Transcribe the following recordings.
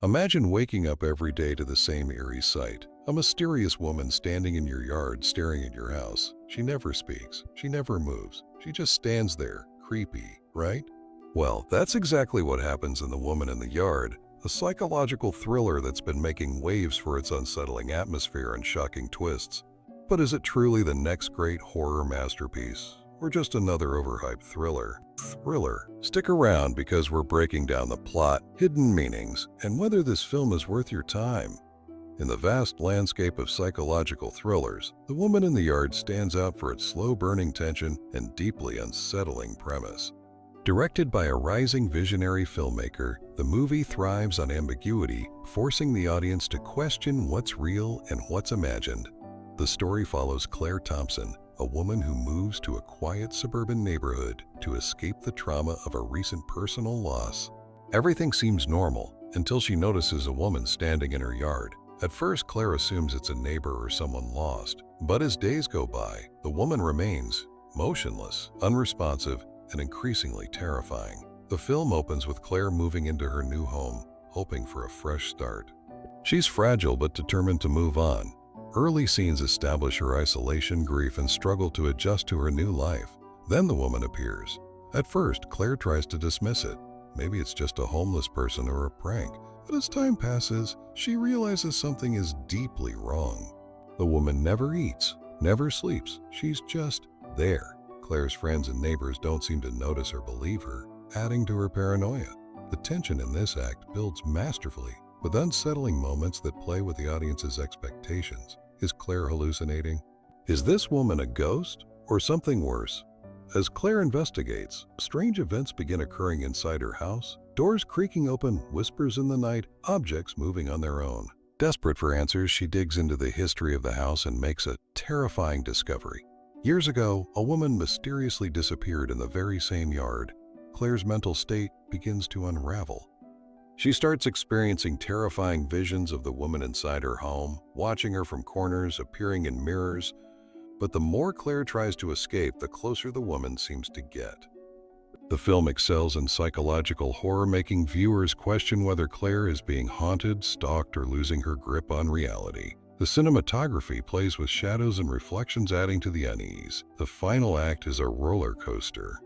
Imagine waking up every day to the same eerie sight. A mysterious woman standing in your yard staring at your house. She never speaks. She never moves. She just stands there. Creepy, right? Well, that's exactly what happens in The Woman in the Yard, a psychological thriller that's been making waves for its unsettling atmosphere and shocking twists. But is it truly the next great horror masterpiece, or just another overhyped thriller? Stick around because we're breaking down the plot, hidden meanings, and whether this film is worth your time. In the vast landscape of psychological thrillers, The Woman in the Yard stands out for its slow-burning tension and deeply unsettling premise. Directed by a rising visionary filmmaker, the movie thrives on ambiguity, forcing the audience to question what's real and what's imagined. The story follows Claire Thompson, a woman who moves to a quiet suburban neighborhood to escape the trauma of a recent personal loss. Everything seems normal until she notices a woman standing in her yard. At first, Claire assumes it's a neighbor or someone lost, but as days go by, the woman remains motionless, unresponsive, and increasingly terrifying. The film opens with Claire moving into her new home, hoping for a fresh start. She's fragile but determined to move on. Early scenes establish her isolation, grief, and struggle to adjust to her new life. Then the woman appears. At first, Claire tries to dismiss it. Maybe it's just a homeless person or a prank. But as time passes, she realizes something is deeply wrong. The woman never eats, never sleeps. She's just there. Claire's friends and neighbors don't seem to notice or believe her, adding to her paranoia. The tension in this act builds masterfully, with unsettling moments that play with the audience's expectations. Is Claire hallucinating? Is this woman a ghost or something worse? As Claire investigates, strange events begin occurring inside her house. Doors creaking open, whispers in the night, objects moving on their own. Desperate for answers, she digs into the history of the house and makes a terrifying discovery. Years ago, a woman mysteriously disappeared in the very same yard. Claire's mental state begins to unravel. She starts experiencing terrifying visions of the woman inside her home, watching her from corners, appearing in mirrors. But the more Claire tries to escape, the closer the woman seems to get. The film excels in psychological horror, making viewers question whether Claire is being haunted, stalked, or losing her grip on reality. The cinematography plays with shadows and reflections, adding to the unease. The final act is a roller coaster.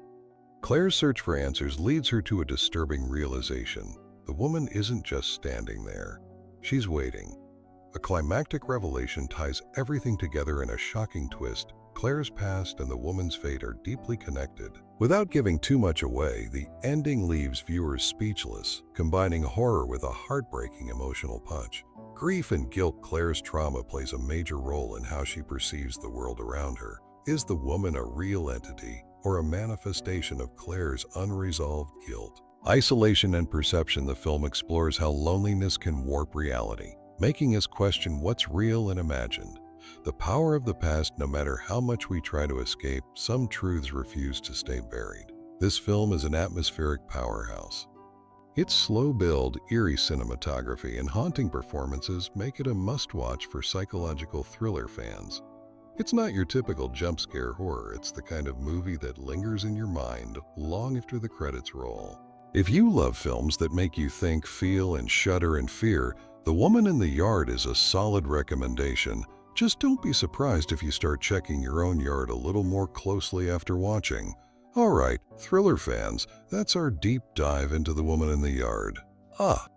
Claire's search for answers leads her to a disturbing realization. The woman isn't just standing there. She's waiting. A climactic revelation ties everything together in a shocking twist. Claire's past and the woman's fate are deeply connected. Without giving too much away, the ending leaves viewers speechless, combining horror with a heartbreaking emotional punch. Grief and guilt. Claire's trauma plays a major role in how she perceives the world around her. Is the woman a real entity or a manifestation of Claire's unresolved guilt? Isolation and perception. The film explores how loneliness can warp reality, making us question what's real and imagined. The power of the past. No matter how much we try to escape, some truths refuse to stay buried. This film is an atmospheric powerhouse. Its slow build, eerie cinematography, and haunting performances make it a must-watch for psychological thriller fans. It's not your typical jump scare horror. It's the kind of movie that lingers in your mind long after the credits roll. If you love films that make you think, feel, and shudder in fear, The Woman in the Yard is a solid recommendation. Just don't be surprised if you start checking your own yard a little more closely after watching. Alright, thriller fans, that's our deep dive into The Woman in the Yard.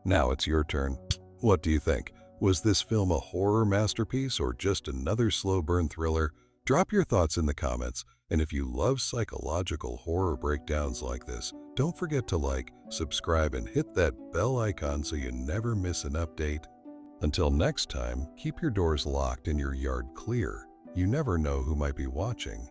Now it's your turn. What do you think? Was this film a horror masterpiece or just another slow burn thriller? Drop your thoughts in the comments, and if you love psychological horror breakdowns like this, don't forget to like, subscribe, and hit that bell icon so you never miss an update. Until next time, keep your doors locked and your yard clear. You never know who might be watching.